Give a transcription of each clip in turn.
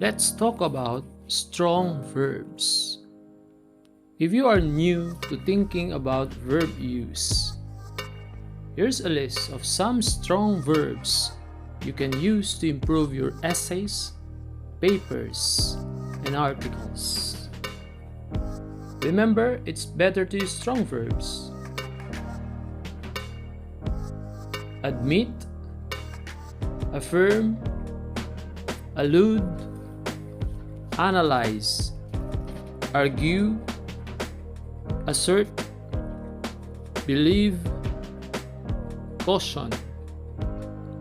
Let's talk about strong verbs. If you are new to thinking about verb use, here's a list of some strong verbs you can use to improve your essays, papers, and articles. Remember, it's better to use strong verbs. Admit, affirm, allude, analyze, argue, assert, believe, caution,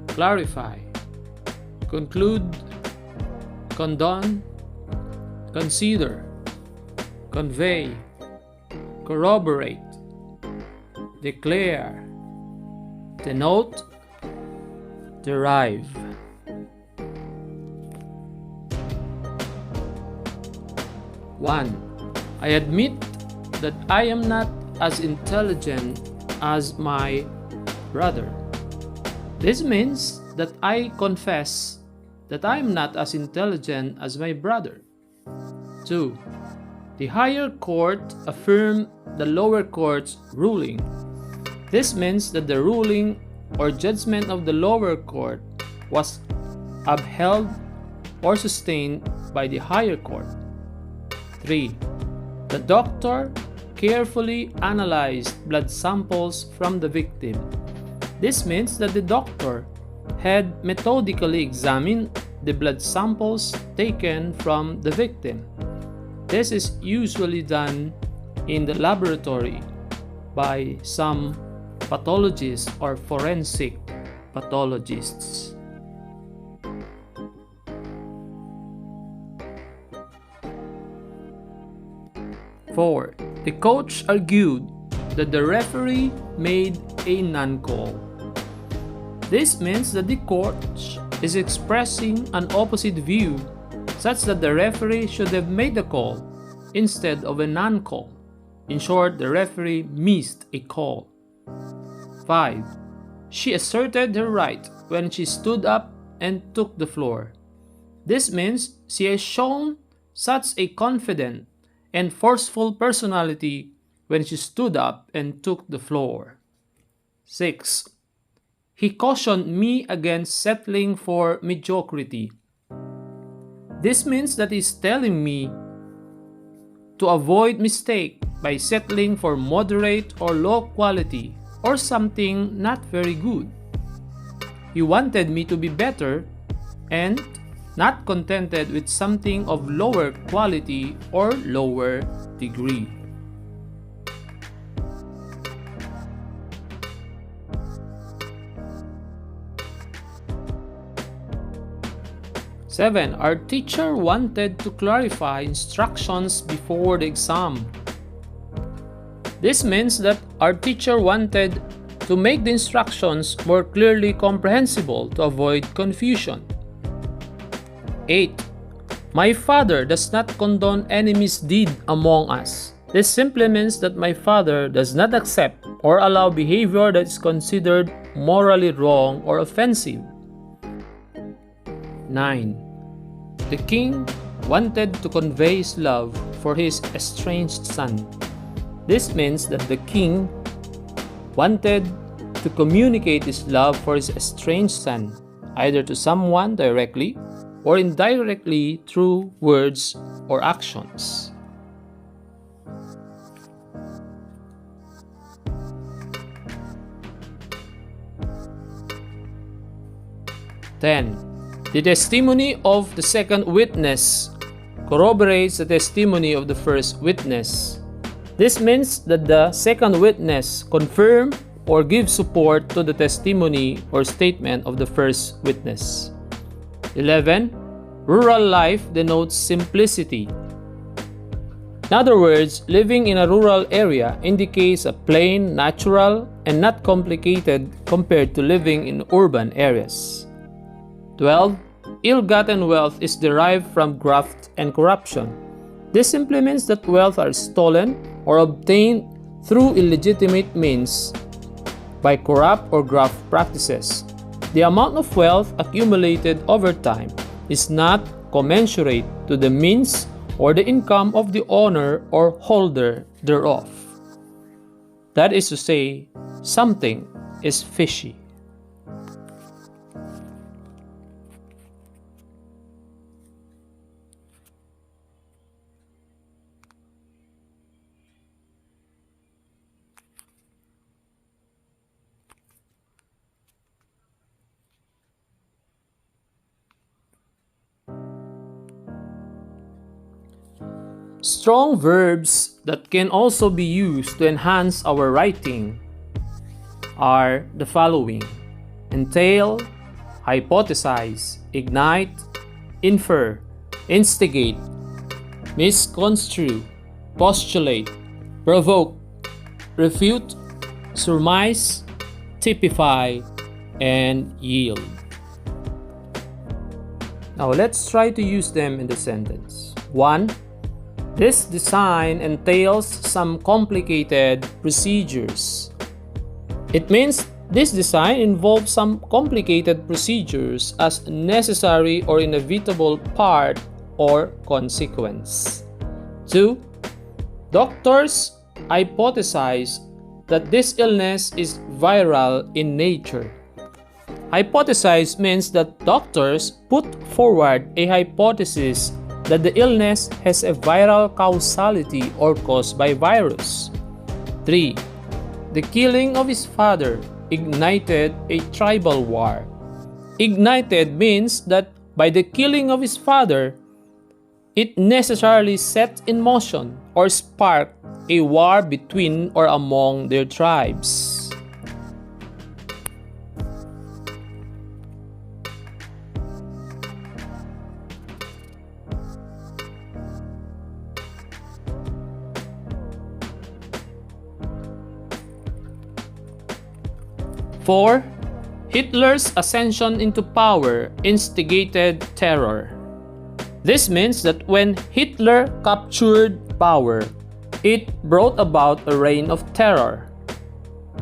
clarify, conclude, condone, consider, convey, corroborate, declare, denote, derive. 1. I admit that I am not as intelligent as my brother. This means that I confess that I am not as intelligent as my brother. 2. The higher court affirmed the lower court's ruling. This means that the ruling or judgment of the lower court was upheld or sustained by the higher court. 3. The doctor carefully analyzed blood samples from the victim. This means that the doctor had methodically examined the blood samples taken from the victim. This is usually done in the laboratory by some pathologists or forensic pathologists. 4. The coach argued that the referee made a non-call. This means that the coach is expressing an opposite view, such that the referee should have made a call instead of a non-call. In short, the referee missed a call. 5. She asserted her right when she stood up and took the floor. This means she has shown such a confident and forceful personality when she stood up and took the floor. 6. He cautioned me against settling for mediocrity. This means that he's telling me to avoid mistake by settling for moderate or low quality or something not very good. He wanted me to be better and not contented with something of lower quality or lower degree. 7. Our teacher wanted to clarify instructions before the exam. This means that our teacher wanted to make the instructions more clearly comprehensible to avoid confusion. 8. My father does not condone any misdeed among us. This simply means that my father does not accept or allow behavior that is considered morally wrong or offensive. 9. The king wanted to convey his love for his estranged son. This means that the king wanted to communicate his love for his estranged son, either to someone directly or indirectly through words or actions. 10. The testimony of the second witness corroborates the testimony of the first witness. This means that the second witness confirms or gives support to the testimony or statement of the first witness. 11. Rural life denotes simplicity. In other words, living in a rural area indicates a plain, natural, and not complicated compared to living in urban areas. 12. Ill-gotten wealth is derived from graft and corruption. This simply means that wealth are stolen or obtained through illegitimate means by corrupt or graft practices. The amount of wealth accumulated over time is not commensurate to the means or the income of the owner or holder thereof. That is to say, something is fishy. Strong verbs that can also be used to enhance our writing are the following: entail, hypothesize, ignite, infer, instigate, misconstrue, postulate, provoke, refute, surmise, typify, and yield. Now let's try to use them in the sentence. 1. This design entails some complicated procedures. It means this design involves some complicated procedures as necessary or inevitable part or consequence. 2. Doctors hypothesize that this illness is viral in nature. Hypothesize means that doctors put forward a hypothesis that the illness has a viral causality or caused by virus. 3. The killing of his father ignited a tribal war. Ignited means that by the killing of his father, it necessarily set in motion or sparked a war between or among their tribes. Four, Hitler's ascension into power instigated terror. This means that when Hitler captured power, it brought about a reign of terror.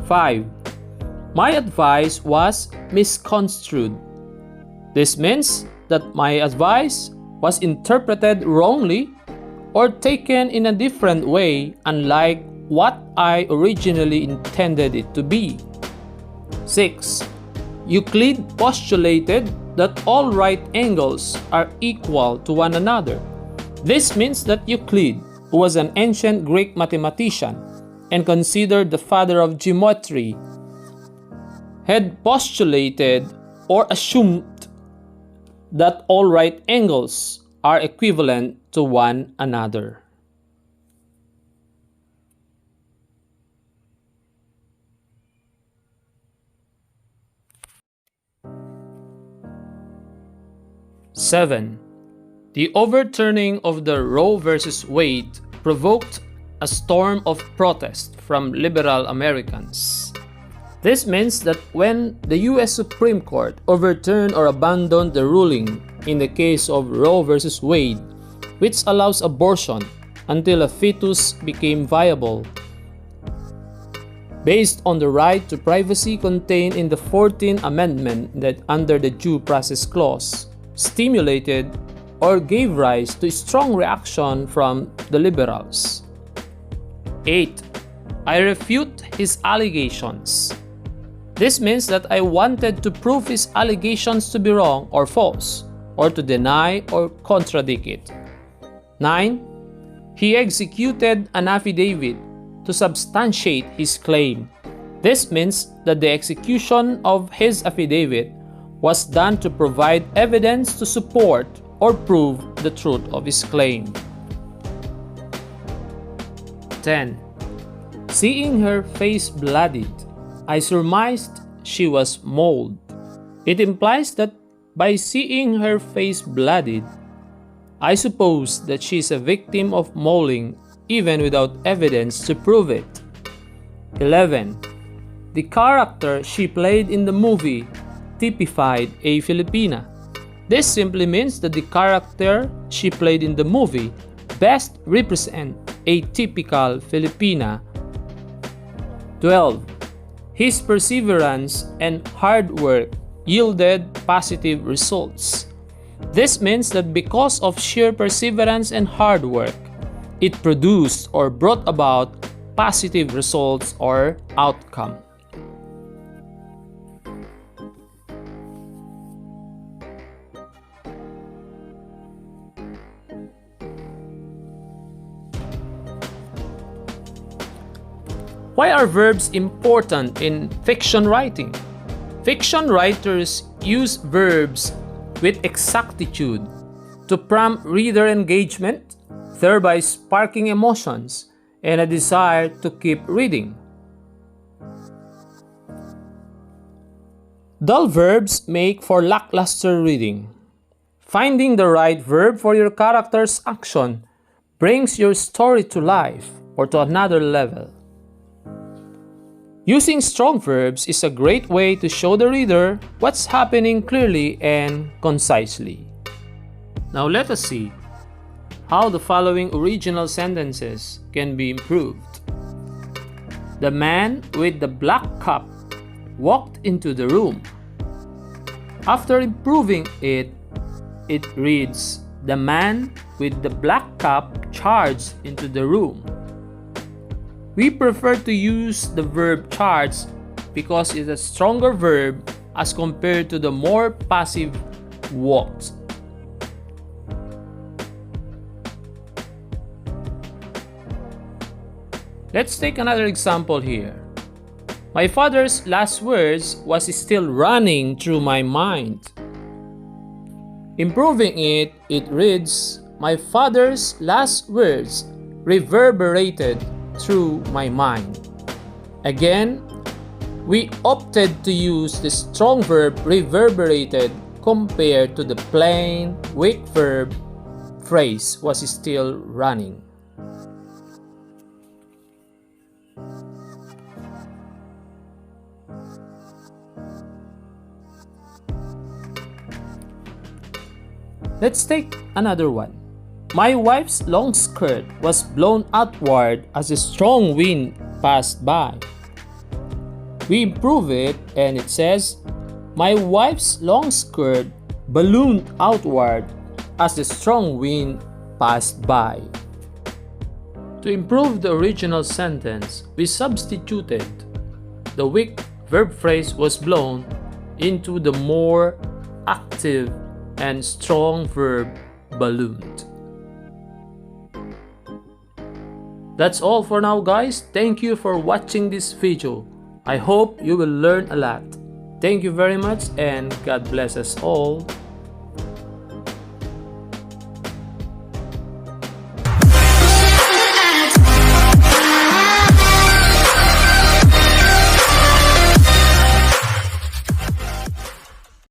5. My advice was misconstrued. This means that my advice was interpreted wrongly or taken in a different way, unlike what I originally intended it to be. 6. Euclid postulated that all right angles are equal to one another. This means that Euclid, who was an ancient Greek mathematician and considered the father of geometry, had postulated or assumed that all right angles are equivalent to one another. Seven, the overturning of the Roe versus Wade provoked a storm of protest from liberal Americans. This means that when the U.S. Supreme Court overturned or abandoned the ruling in the case of Roe versus Wade, which allows abortion until a fetus became viable, based on the right to privacy contained in the 14th Amendment that under the Due Process Clause, stimulated or gave rise to a strong reaction from the liberals. 8. I refute his allegations. This means that I wanted to prove his allegations to be wrong or false, or to deny or contradict it. 9. He executed an affidavit to substantiate his claim. This means that the execution of his affidavit was done to provide evidence to support or prove the truth of his claim. 10. Seeing her face bloodied, I surmised she was mauled. It implies that by seeing her face bloodied, I suppose that she is a victim of mauling even without evidence to prove it. 11. The character she played in the movie typified a Filipina. This simply means that the character she played in the movie best represents a typical Filipina 12. His perseverance and hard work yielded positive results. This means that because of sheer perseverance and hard work, it produced or brought about positive results or outcome. Why are verbs important in fiction writing? Fiction writers use verbs with exactitude to prompt reader engagement, thereby sparking emotions and a desire to keep reading. Dull verbs make for lackluster reading. Finding the right verb for your character's action brings your story to life or to another level. Using strong verbs is a great way to show the reader what's happening clearly and concisely. Now let us see how the following original sentences can be improved. The man with the black cap walked into the room. After improving it, it reads, the man with the black cap charged into the room. We prefer to use the verb charge because it's a stronger verb as compared to the more passive walked. Let's take another example here. My father's last words was still running through my mind. Improving it, it reads, my father's last words reverberated through my mind. Again, we opted to use the strong verb reverberated compared to the plain weak verb phrase was still running. Let's take another one. My wife's long skirt was blown outward as a strong wind passed by. We improve it and it says, my wife's long skirt ballooned outward as the strong wind passed by. To improve the original sentence, we substituted the weak verb phrase was blown into the more active and strong verb ballooned. That's all for now, guys. Thank you for watching this video. I hope you will learn a lot. Thank you very much and God bless us all.